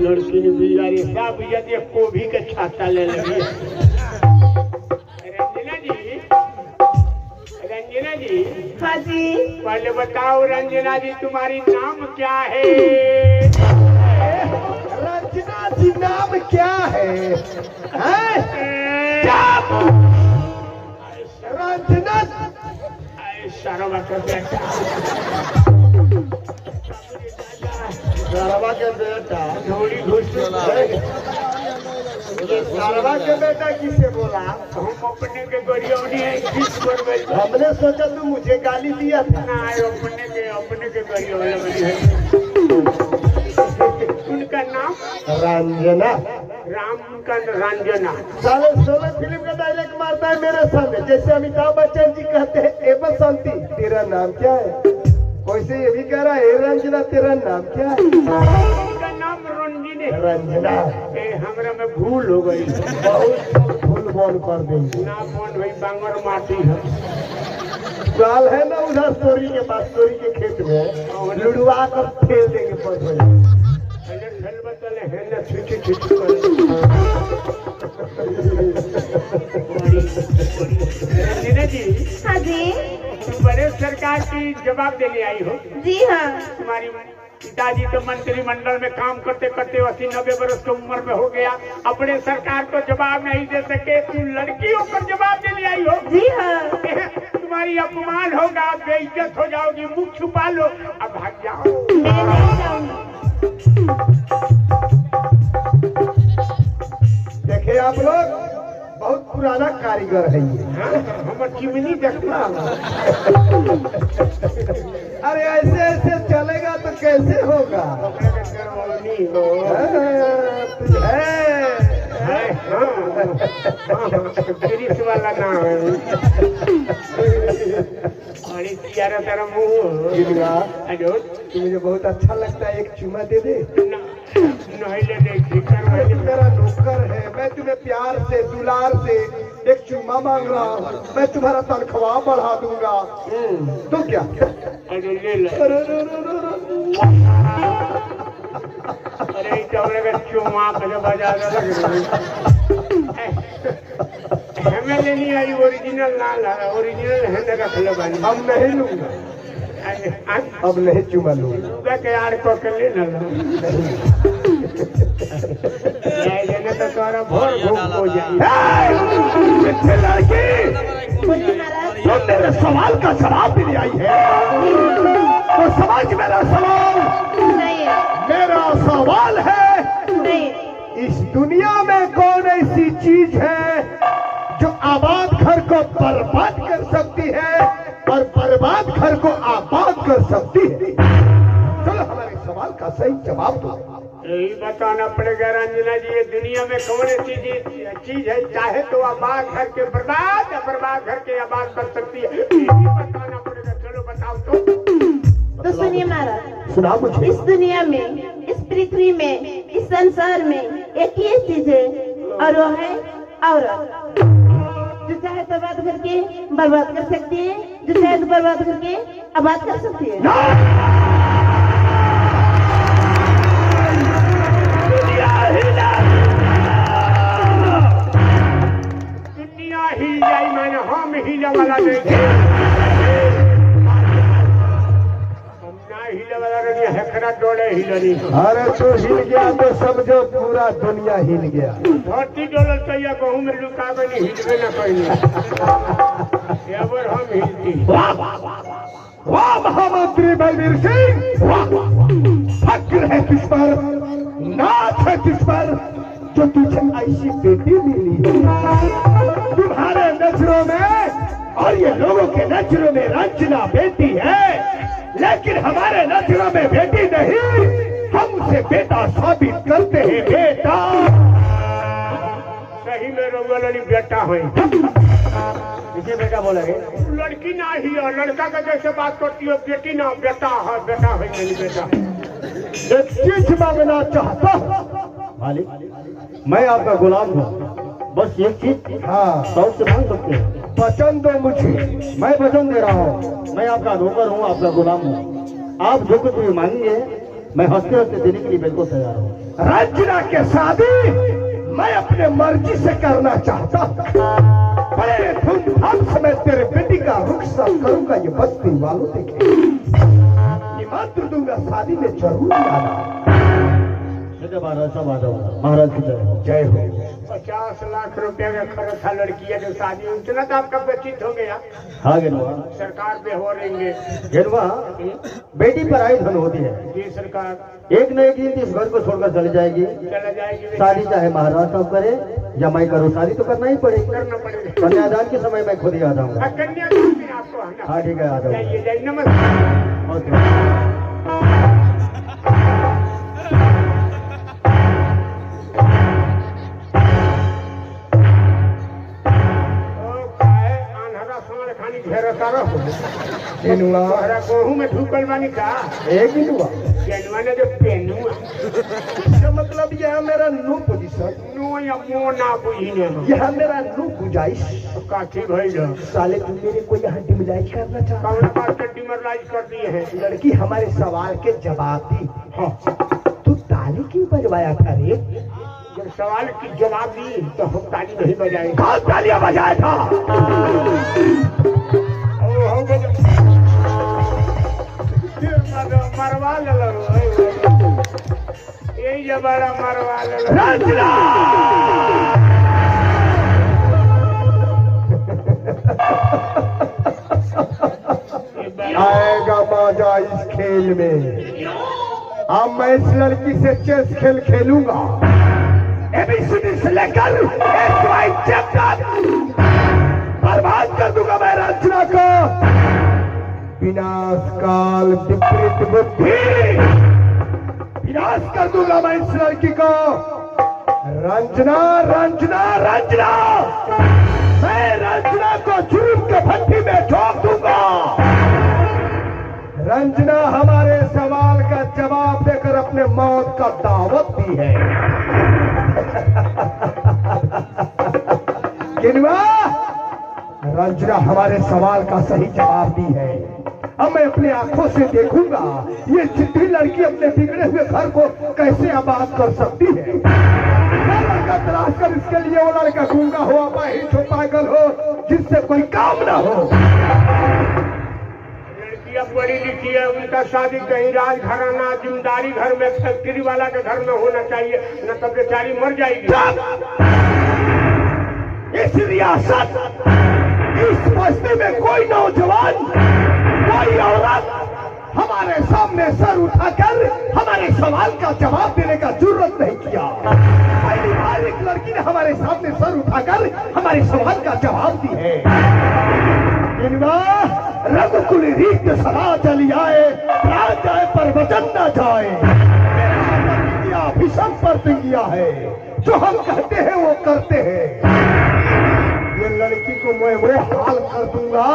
लड़की ने बिचारी सब यदि गोभी के छाता ले लगी। रंजना जी हाँ जी। पहले बताओ रंजना जी तुम्हारी नाम क्या है? रंजना जी नाम क्या है? रंजना शर्मा का बेटा। सारवा के बेटा थोड़ी घुस सारवा के बेटा किसे बोला? हम अपने के गरियौनी है किस पर गई? हमने सोचा तू मुझे गाली दिया था। ना अपने के गरियौनी है। उनका नाम रंजना। राम का रंजना। साले 16 फिल्म का डायलॉग मारता है मेरे सामने, जैसे अमिताभ बच्चन जी कहते हैं ए बसंती तेरा नाम क्या है, वैसे ये भी कह रहा है रंजना तेरा नाम क्या है? उनका नाम रंजीनी है। रंजना। हमरा में भूल हो गई। बहुत भूल बोल कर देंगे ना फोन भाई बांगर माटी है। साल है ना उधर तोरी के पास, तोरी के खेत में लुड़वा कर फेल देंगे 5 बजे। खेल बतले है ना छुची छुची कर। रंजना जी हाँ जी। तुम बड़े सरकार की जवाब देने आई हो। जी हाँ। तुम्हारी पिताजी तो मंत्रिमंडल में काम करते करते 80-90 वर्ष की उम्र में हो गया, अपने सरकार को जवाब नहीं दे सके, तुम लड़की होकर जवाब देने आई हो। जी हाँ। तुम्हारी अपमान होगा, बेइज्जत हो जाओगी, मुख छुपा लो, अब भाग जाओ। मैं नहीं जाऊंगी। देखे आप लोग बहुत पुराना कारीगर है ये। हम चिमनी देखना। अरे ऐसे ऐसे चलेगा तो कैसे होगा? पुलिस वाला नाम है। अरे यार तेरा मुंह मुझे बहुत अच्छा लगता है, एक चुमा दे दे। नहीं ले मेरा नौकर है, मैं तुम्हें प्यार से दुलार से एक चुम्मा मांग रहा हूँ, मैं तुम्हारा तनख्वाह बढ़ा दूंगा। तो क्या? अरे ले ले। अरे चौड़े का चुमा पे बजा हमें लेनी आई ओरिजिनल ना ला, ओरिजिनल है ना रख लो बनी। हम नहीं लूंगा, अब नहीं चुमा लूंगा। के यार को के ले ना लेने तो तुम्हारा भोर भूख हो जाए। लड़की बोलिए महाराज। तो मेरे सवाल का जवाब भी नहीं आई है, तो समझ मेरा सवाल। नहीं मेरा सवाल है, नहीं। इस दुनिया में कौन ऐसी चीज है जो आबाद घर को बर्बाद कर सकती है और बर्बाद घर को आबाद कर सकती है? चलो हमारे सवाल का सही जवाब दो। यही बताना पड़ेगा रंजना जी, ये दुनिया में कौन ऐसी चीज है चाहे तो आबाद घर के बर्बाद या बर्बाद घर के आबाद कर सकती है, यही बताना पड़ेगा। चलो बताओ तो सुनिए महाराज, सुना मुझे। इस दुनिया में, इस पृथ्वी में, इस संसार में एक ही चीज है और वो है औरत, जो चाहे तो आबाद करके बर्बाद कर सकती है, जो चाहे तो बर्बाद करके आबाद कर सकती है। दुनिया हिल जाए, मैंने हम हिले वाला नहीं, हम ना हिले वाला नहीं, हेकरा डोले हिलनी। अरे तो हिल गया तो समझो पूरा दुनिया हिल गया। धरती डोलल चाहिए, कहूँ में लुका नहीं, हिलवे ना कहीं। हम हिलती। वाह महामंत्री बलबीर सिंह, फक्र है किस पर, नाच है किस पर जो तुझे ऐसी बेटी मिली। तुम्हारे नजरों में और ये लोगों के नजरों में रंजना बेटी है, लेकिन हमारे नजरों में बेटी नहीं, हम उसे बेटा साबित करते हैं। बेटा सही में रोगली बेटा है। इसे बेटा बोलेंगे? लड़की ना ही है, लड़का का जैसे बात करती हो, बेटी ना बेटा है, बेटा है नहीं बेटा। एक चीज मांगना चाहता हूँ मालिक, मैं आपका गुलाम हूँ, बस एक चीज। हाँ, शौक से मांग सकते हैं। वचन दो मुझे। मैं वचन दे रहा हूँ, मैं आपका नौकर हूँ, आपका गुलाम हूँ। आप जो कुछ भी मांगेंगे मैं हंसते हंसते देने के लिए बिल्कुल तैयार हूँ। रंजना के शादी मैं अपने मर्जी से करना चाहता हूँ। बड़े धूमधाम से मैं तेरे बेटी का रुखसत करूंगा, ये बस्ती वालों देखे। निमंत्रण दूंगा, शादी में जरूर आना। महाराज सब आ जाओ। महाराज की जय हो। जय हो। 50 लाख रुपया का खर्च था लड़की है जो शादी, उतना तो आपका व्यतीत हो गया। हाँ गिनवा, सरकार पे हो रहेंगे। गिनवा, बेटी पर आई धन होती है। जी सरकार एक न एक दिन इस घर को छोड़कर चली जाएगी। चला जाएगी। शादी चाहे महाराज साहब करे या मैं करूँ, शादी तो करना ही पड़ेगी। करना पड़ेगा। कन्यादान के समय मैं खुद ही आ जाऊंगा। कन्यादान में आपको आना। हाँ ठीक है, आ जाऊंगा। जाइए जाइए, नमस्कार। ओके। गेहूं में ढूकल बानी का एक ही हुआ। गेनुआ ने जो पेनुआ इसका मतलब यह मेरा नु पोजीशन, नो या मो ना बुझीने यह मेरा नु गुजाइश। काठी भइल साले तू मेरे को यहाँ डिमलाइज करना चाहता कौन बात का डिमरलाइज कर दिए हैं। है? लड़की हमारे सवाल के जवाब दी। हाँ, तू ताली क्यों बजवाया था रे? जब सवाल की जवाब दी तो हम ताली नहीं बजाए। कौन तालियां बजाया था? मरवा लो यही जब बड़ा मरवा लो। रंजना आएगा मजा इस खेल में। अब मैं इस लड़की से चेस खेल खेलूंगा। एबीसीडी से लेकर XY तक बर्बाद कर दूंगा मैं रंजना को। विनाश काल विपरीत बुद्धि, विनाश कर दूंगा मैं इस लड़की को। रंजना रंजना रंजना, मैं रंजना को जुर्म के भट्टी में झोंक दूंगा। रंजना हमारे सवाल का जवाब देकर अपने मौत का दावत दी है। किन्वा, रंजना हमारे सवाल का सही जवाब दी है। अब मैं अपनी आंखों से देखूंगा ये चिट्ठी लड़की अपने बिगड़े हुए घर को कैसे आबाद कर सकती है। क्या लड़का तलाश कर इसके लिए वो लड़का गूंगा हो, अपाहिज हो, पागल हो, जिससे कोई काम ना हो। लड़कियां पढ़ी लिखी है, उनका शादी कहीं राजघराना जिम्मेदारी घर में, फैक्ट्री वाला के घर में होना चाहिए, न तो बेचारी मर जाएगी। इस रियासत, इस बस्ती में कोई नौजवान, कोई औरत हमारे सामने सर उठाकर हमारे सवाल का जवाब देने का जरूरत नहीं किया। पहली बार एक लड़की ने हमारे सामने सर उठाकर हमारे सवाल का जवाब दी है। रघुकुल रीत सदा चली आए, राज जाए पर वचन न जाए। मेरा भीषण प्रतिज्ञा है, जो हम कहते हैं वो करते हैं। ये लड़की को मैं वो हाल कर दूंगा,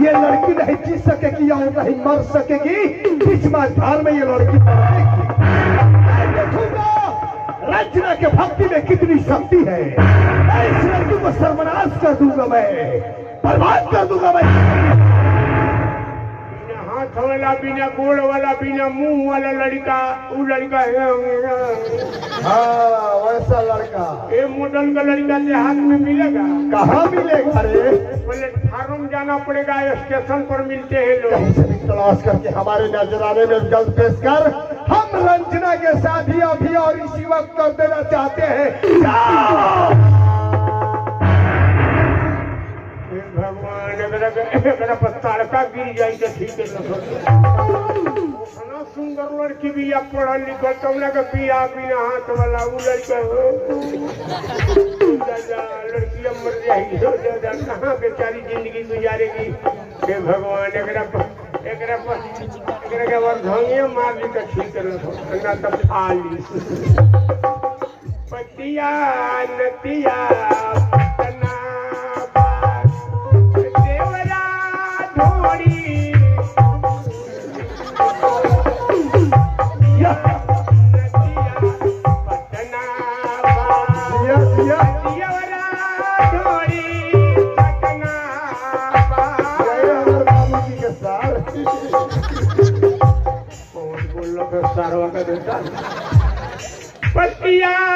ये लड़की नहीं जी सकेगी और नहीं मर सकेगी। बीच मैदान में ये लड़की पड़ेगी। मैं देखूंगा रंजना के भक्ति में कितनी शक्ति है। मैं इस लड़की को सर्वनाश कर दूंगा, मैं बर्बाद कर दूंगा। मैं बिना हाथ वाला, बिना गोड़ वाला, बिना मुंह वाला लड़का, वो लड़का है। हाँ, वैसा लड़का ये मॉडल का लड़का के हाथ में मिलेगा? कहाँ मिलेगा रे? प्लेटफार्म जाना पड़ेगा, स्टेशन पर मिलते हैं लोग। कहीं से भी तलाश करके हमारे नजराने में जल्द पेश कर। हम रंजना के शादी अभी और इसी वक्त कर देना चाहते हैं। भगवान अगर तड़का गिर जाए तो ठीक है। सुंदर लड़की भी या पढ़ल लिखल तो बिया बिना हाथ वाला वो लड़का लड़कियां मर जाएगी। कहाँ बेचारी जिंदगी गुजारेगी। हे भगवान एक वर्धंगे मार ली तो ठीक है, तब खा ली। पतिया नतिया पतिया